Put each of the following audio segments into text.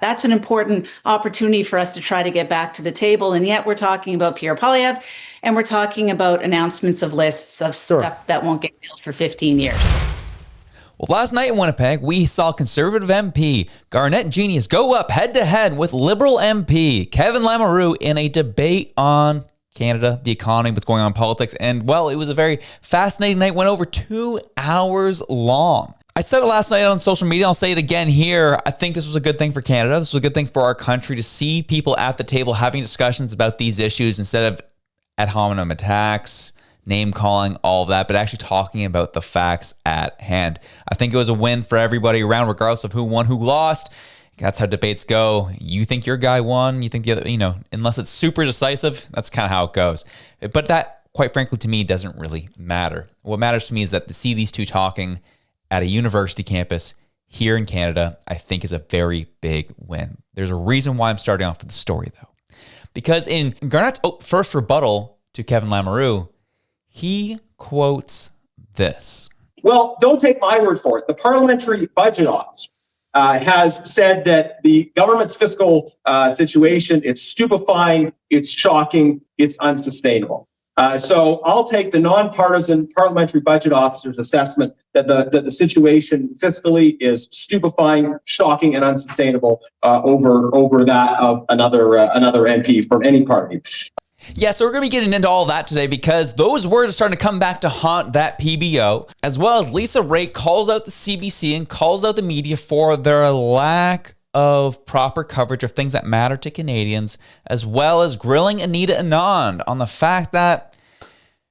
That's an important opportunity for us to try to get back to the table. And yet we're talking about Pierre Poilievre, and we're talking about announcements of lists of Sure. stuff that won't get filled for 15 years. Well, last night in Winnipeg, we saw Conservative MP Garnett Genius go up head-to-head with Liberal MP Kevin Lamoureux in a debate on Canada, the economy, what's going on in politics. And, well, it was a very fascinating night, went over 2 hours long. I said it last night on social media. I'll say it again here. I think this was a good thing for Canada. This was a good thing for our country to see people at the table having discussions about these issues instead of ad hominem attacks, name calling, all of that, but actually talking about the facts at hand. I think it was a win for everybody around, regardless of who won, who lost. That's how debates go. You think your guy won, you think the other, unless it's super decisive, that's kind of how it goes. But that, quite frankly, to me, doesn't really matter. What matters to me is that to see these two talking at a university campus here in Canada, I think is a very big win. There's a reason why I'm starting off with the story, though. Because in Garnett's first rebuttal to Kevin Lamoureux, he quotes this. Well, don't take my word for it. The Parliamentary Budget Office has said that the government's fiscal situation, it's stupefying, it's shocking, it's unsustainable. So I'll take the nonpartisan Parliamentary Budget Officer's assessment that the situation fiscally is stupefying, shocking, and unsustainable over that of another MP from any party. Yeah, so we're going to be getting into all that today because those words are starting to come back to haunt that PBO, as well as Lisa Raitt calls out the CBC and calls out the media for their lack of proper coverage of things that matter to Canadians, as well as grilling Anita Anand on the fact that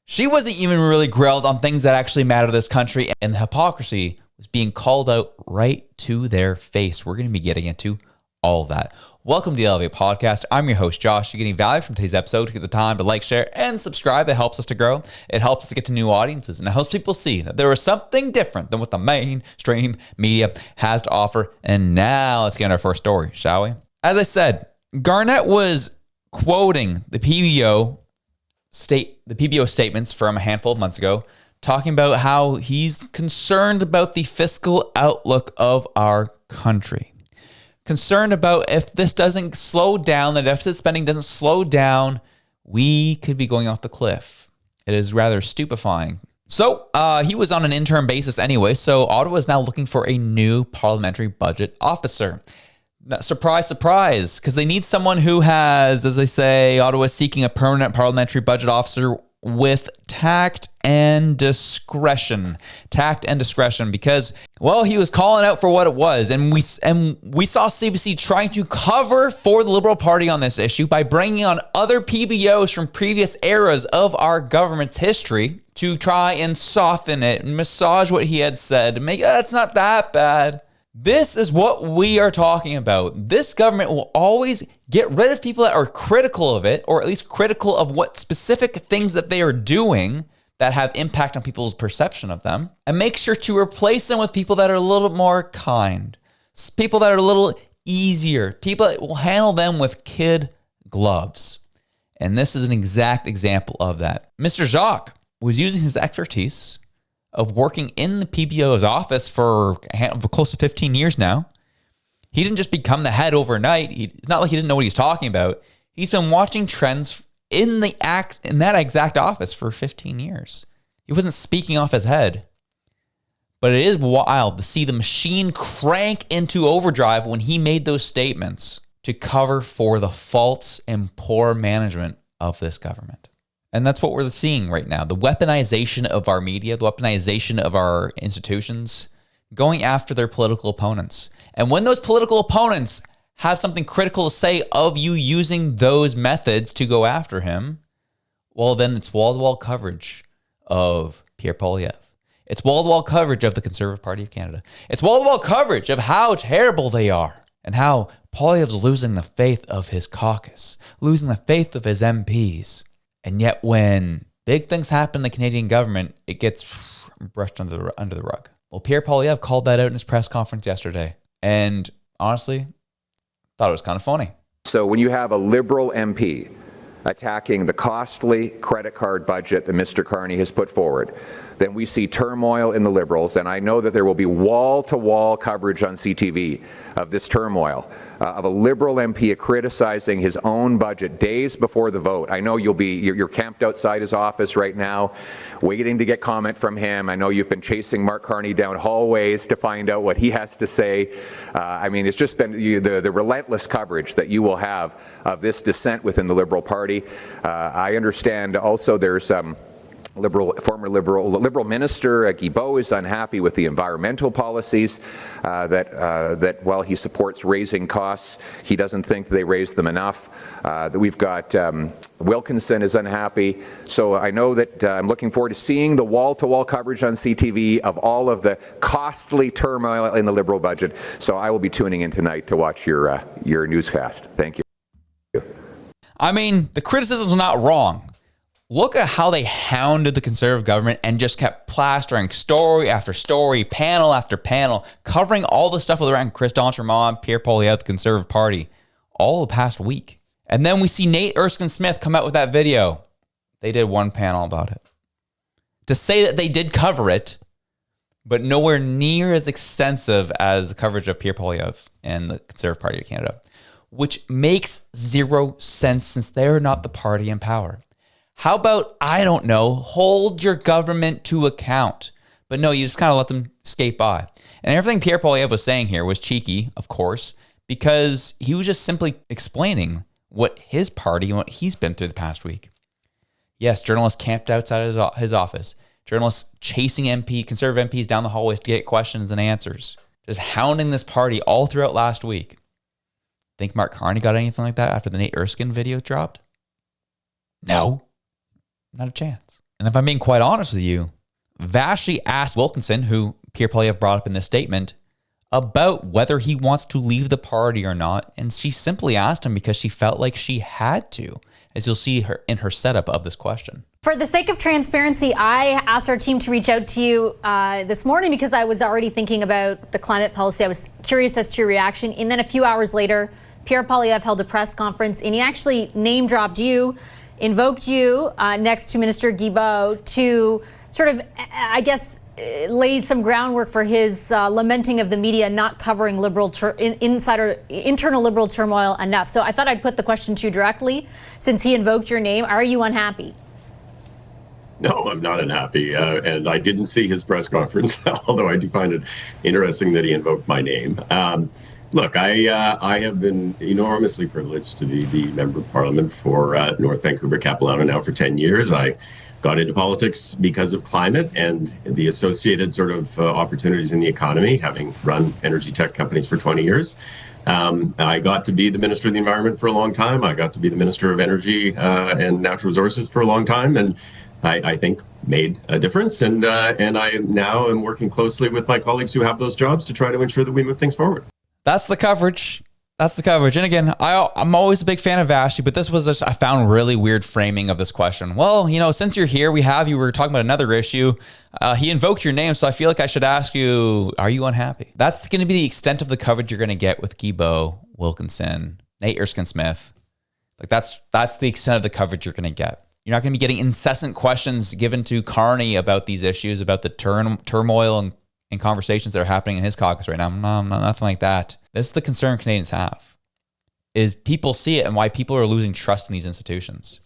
she wasn't even really grilled on things that actually matter to this country, and the hypocrisy was being called out right to their face. We're going to be getting into all of that. Welcome to the Elevate Podcast. I'm your host, Josh. You're getting value from today's episode. Take the time to like, share, and subscribe. It helps us to grow. It helps us to get to new audiences, and it helps people see that there is something different than what the mainstream media has to offer. And now let's get into our first story, shall we? As I said, Garnett was quoting the PBO statements from a handful of months ago, talking about how he's concerned about the fiscal outlook of our country. Concerned about if this doesn't slow down, the deficit spending doesn't slow down, we could be going off the cliff. It is rather stupefying. So he was on an interim basis anyway, so Ottawa is now looking for a new parliamentary budget officer. Surprise, surprise, because they need someone who has, as they say, Ottawa is seeking a permanent parliamentary budget officer with tact and discretion. Tact and discretion, because, well, he was calling out for what it was. And we saw CBC trying to cover for the Liberal Party on this issue by bringing on other PBOs from previous eras of our government's history to try and soften it and massage what he had said and make it's not that bad. This is what we are talking about. This government will always get rid of people that are critical of it, or at least critical of what specific things that they are doing that have impact on people's perception of them, and make sure to replace them with people that are a little more kind, people that are a little easier, people that will handle them with kid gloves. And this is an exact example of that. Mr. Jacques was using his expertise of working in the PBO's office for close to 15 years now. He didn't just become the head overnight. It's not like he didn't know what he's talking about. He's been watching trends in that exact office for 15 years. He wasn't speaking off his head. But it is wild to see the machine crank into overdrive when he made those statements to cover for the faults and poor management of this government. And that's what we're seeing right now. The weaponization of our media, the weaponization of our institutions, going after their political opponents. And when those political opponents have something critical to say of you using those methods to go after him, well, then it's wall-to-wall coverage of Pierre Poilievre. It's wall-to-wall coverage of the Conservative Party of Canada. It's wall-to-wall coverage of how terrible they are and how Poilievre's losing the faith of his caucus, losing the faith of his MPs. And yet when big things happen in the Canadian government, it gets brushed under the rug. Well, Pierre Poilievre called that out in his press conference yesterday. And honestly, thought it was kind of funny. So when you have a Liberal MP attacking the costly credit card budget that Mr. Carney has put forward, then we see turmoil in the Liberals. And I know that there will be wall-to-wall coverage on CTV of this turmoil, of a Liberal MP criticizing his own budget days before the vote. I know you're camped outside his office right now, waiting to get comment from him. I know you've been chasing Mark Carney down hallways to find out what he has to say. I mean, it's just been the relentless coverage that you will have of this dissent within the Liberal Party. I understand also there's former Liberal Minister Guilbeault is unhappy with the environmental policies that while he supports raising costs, he doesn't think they raise them enough. We've got Wilkinson is unhappy. So I know that I'm looking forward to seeing the wall-to-wall coverage on CTV of all of the costly turmoil in the Liberal budget. So I will be tuning in tonight to watch your newscast. Thank you. I mean, the criticism is not wrong. Look at how they hounded the Conservative government and just kept plastering story after story, panel after panel, covering all the stuff around Chris d'Entremont, Pierre Poilievre, the Conservative Party, all the past week. And then we see Nate Erskine-Smith come out with that video. They did one panel about it. To say that they did cover it, but nowhere near as extensive as the coverage of Pierre Poilievre and the Conservative Party of Canada, which makes zero sense since they're not the party in power. How about, I don't know, hold your government to account? But no, you just kind of let them skate by. And everything Pierre Poilievre was saying here was cheeky, of course, because he was just simply explaining what his party and what he's been through the past week. Yes, journalists camped outside of his office. Journalists chasing Conservative MPs down the hallways to get questions and answers. Just hounding this party all throughout last week. Think Mark Carney got anything like that after the Nate Erskine video dropped? No. Not a chance. And if I'm being quite honest with you, Vashti asked Wilkinson, who Pierre Poilievre brought up in this statement, about whether he wants to leave the party or not. And she simply asked him because she felt like she had to, as you'll see her in her setup of this question. For the sake of transparency, I asked our team to reach out to you this morning because I was already thinking about the climate policy. I was curious as to your reaction. And then a few hours later, Pierre Poilievre held a press conference and he actually name-dropped you, invoked you next to Minister Guilbeault to sort of, I guess, lay some groundwork for his lamenting of the media not covering internal Liberal turmoil enough. So I thought I'd put the question to you directly, since he invoked your name. Are you unhappy? No, I'm not unhappy. And I didn't see his press conference, although I do find it interesting that he invoked my name. Look, I have been enormously privileged to be the Member of Parliament for North Vancouver Capilano now for 10 years. I got into politics because of climate and the associated sort of opportunities in the economy, having run energy tech companies for 20 years. I got to be the Minister of the Environment for a long time. I got to be the Minister of Energy and Natural Resources for a long time. And I think made a difference. And I now am working closely with my colleagues who have those jobs to try to ensure that we move things forward. That's the coverage. That's the coverage. And again, I'm always a big fan of Vashti, but this was just, I found really weird framing of this question. Well, you know, since you're here, we're talking about another issue. He invoked your name, so I feel like I should ask you, are you unhappy? That's going to be the extent of the coverage you're going to get with Guilbeault, Wilkinson, Nate Erskine-Smith. Like that's the extent of the coverage you're going to get. You're not going to be getting incessant questions given to Carney about these issues, about the turmoil and conversations that are happening in his caucus right now. No, nothing like that. This is the concern Canadians have, is people see it and why people are losing trust in these institutions.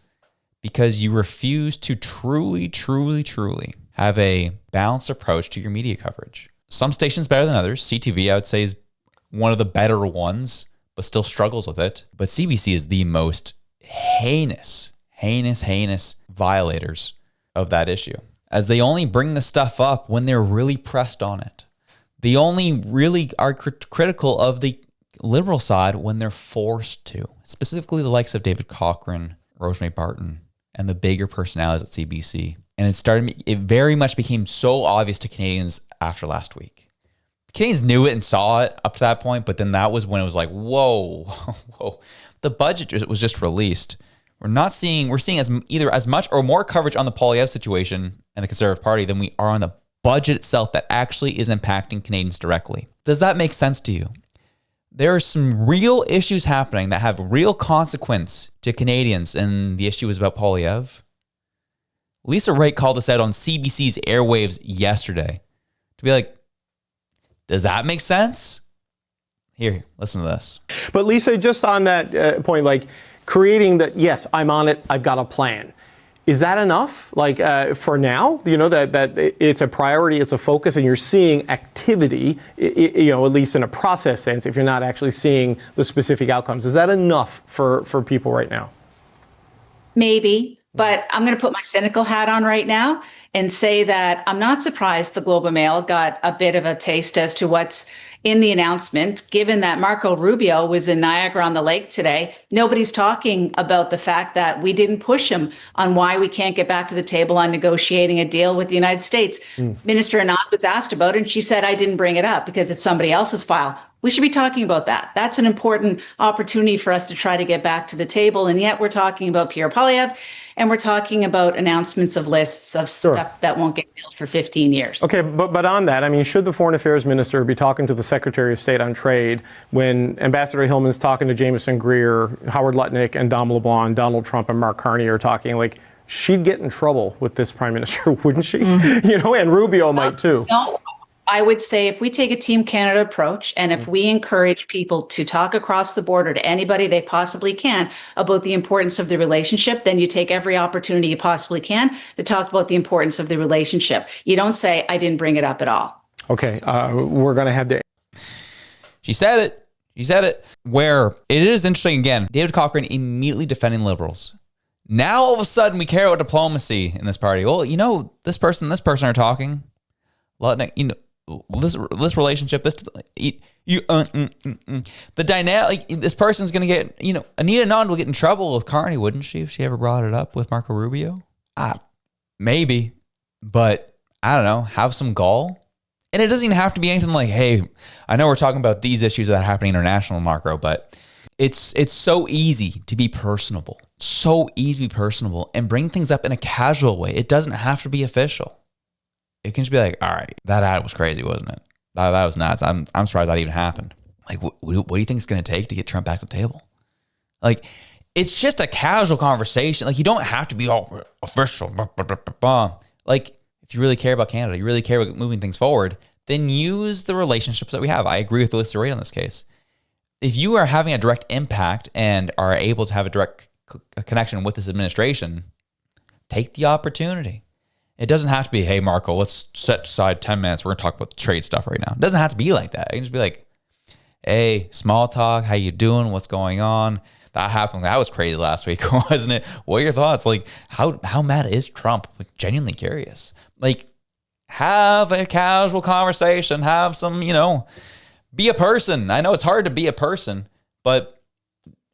Because you refuse to truly, truly, truly have a balanced approach to your media coverage. Some stations better than others. CTV, I would say, is one of the better ones, but still struggles with it. But CBC is the most heinous violators of that issue, as they only bring the stuff up when they're really pressed on it. They only really are critical of the Liberal side when they're forced to, specifically the likes of David Cochrane, Rosemary Barton, and the bigger personalities at CBC. And it very much became so obvious to Canadians after last week. Canadians knew it and saw it up to that point, but then that was when it was like, whoa. The budget was just released. We're seeing either as much or more coverage on the Poilievre situation and the Conservative Party than we are on the budget itself that actually is impacting Canadians directly. Does that make sense to you? There are some real issues happening that have real consequence to Canadians, and the issue is about Poilievre. Lisa Wright called this out on CBC's airwaves yesterday to be like, does that make sense? Here, listen to this. But Lisa, just on that point, like creating that, yes, I'm on it, I've got a plan. Is that enough? Like for now, that it's a priority, it's a focus, and you're seeing activity, at least in a process sense, if you're not actually seeing the specific outcomes. Is that enough for people right now? Maybe, but I'm going to put my cynical hat on right now and say that I'm not surprised the Globe and Mail got a bit of a taste as to what's in the announcement, given that Marco Rubio was in Niagara-on-the-Lake today. Nobody's talking about the fact that we didn't push him on why we can't get back to the table on negotiating a deal with the United States. Minister Anand was asked about it, and she said, I didn't bring it up because it's somebody else's file. We should be talking about that. That's an important opportunity for us to try to get back to the table. And yet we're talking about Pierre Poilievre, and we're talking about announcements of lists of stuff that won't get filled for 15 years. Okay, but on that, I mean, should the Foreign Affairs Minister be talking to the Secretary of State on trade when Ambassador Hillman's talking to Jameson Greer, Howard Lutnick, and Dom LeBlanc, Donald Trump, and Mark Carney are talking? Like, she'd get in trouble with this Prime Minister, wouldn't she? And Rubio might too. No. I would say if we take a Team Canada approach and if we encourage people to talk across the border to anybody they possibly can about the importance of the relationship, then you take every opportunity you possibly can to talk about the importance of the relationship. You don't say, I didn't bring it up at all. Okay, we're going to have to... She said it. She said it. Where it is interesting, again, David Cochrane immediately defending Liberals. Now, all of a sudden, we care about diplomacy in this party. Well, this person are talking. Lutnick, this relationship, the dynamic, this person's going to get, Anita Anand will get in trouble with Carney, wouldn't she, if she ever brought it up with Marco Rubio? Maybe, but I don't know, have some gall. And it doesn't even have to be anything like, hey, I know we're talking about these issues that are happening international, Marco, but it's so easy to be personable, and bring things up in a casual way. It doesn't have to be official. It can just be like, all right, that ad was crazy, wasn't it? That was nuts. I'm surprised that even happened. Like, what do you think it's going to take to get Trump back to the table? Like, it's just a casual conversation. Like, you don't have to be all official. Like, if you really care about Canada, you really care about moving things forward, then use the relationships that we have. I agree with Alyssa Ray on this case. If you are having a direct impact and are able to have a direct connection with this administration, take the opportunity. It doesn't have to be, hey, Marco, let's set aside 10 minutes. We're going to talk about the trade stuff right now. It doesn't have to be like that. It can just be like, hey, small talk. How you doing? What's going on? That happened. That was crazy last week, wasn't it? What are your thoughts? Like, how mad is Trump? Like, genuinely curious. Like, have a casual conversation. Have some, be a person. I know it's hard to be a person, but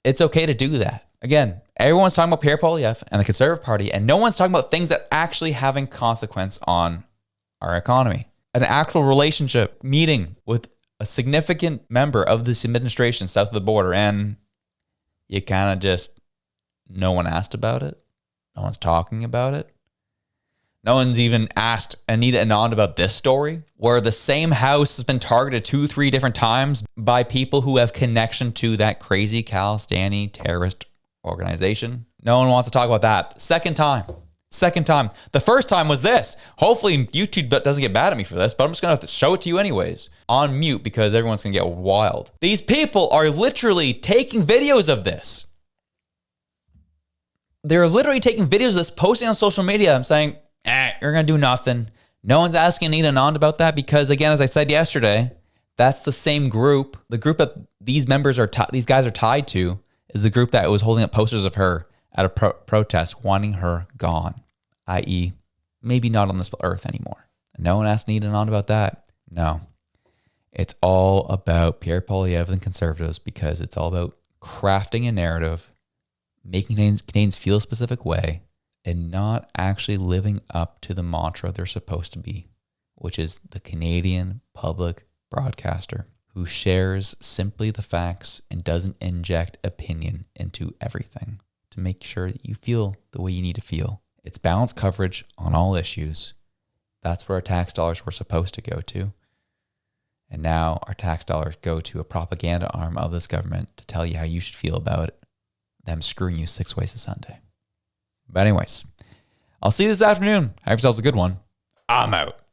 it's okay to do that. Again, everyone's talking about Pierre Poilievre and the Conservative Party, and no one's talking about things that actually having consequence on our economy. An actual relationship meeting with a significant member of this administration south of the border, and you kind of just, no one asked about it. No one's talking about it. No one's even asked Anita Anand about this story, where the same house has been targeted 2-3 different times by people who have connection to that crazy Khalistani terrorist organization. No one wants to talk about that. Second time. The first time was this. Hopefully YouTube doesn't get mad at me for this, but I'm just going to show it to you anyways on mute because everyone's going to get wild. These people are literally taking videos of this. They're literally taking videos of this, posting on social media. I'm saying, you're going to do nothing. No one's asking Anita Anand about that because, again, as I said yesterday, that's the same group. The group that these guys are tied to is the group that was holding up posters of her at a protest wanting her gone, i.e. maybe not on this earth anymore. No one asked Anita Anand about that. No. It's all about Pierre Poilievre and Conservatives because it's all about crafting a narrative, making Canadians feel a specific way, and not actually living up to the mantra they're supposed to be, which is the Canadian public broadcaster who shares simply the facts and doesn't inject opinion into everything to make sure that you feel the way you need to feel. It's balanced coverage on all issues. That's where our tax dollars were supposed to go to. And now our tax dollars go to a propaganda arm of this government to tell you how you should feel about it, them screwing you 6 ways to Sunday. But anyways, I'll see you this afternoon. Have yourselves a good one. I'm out.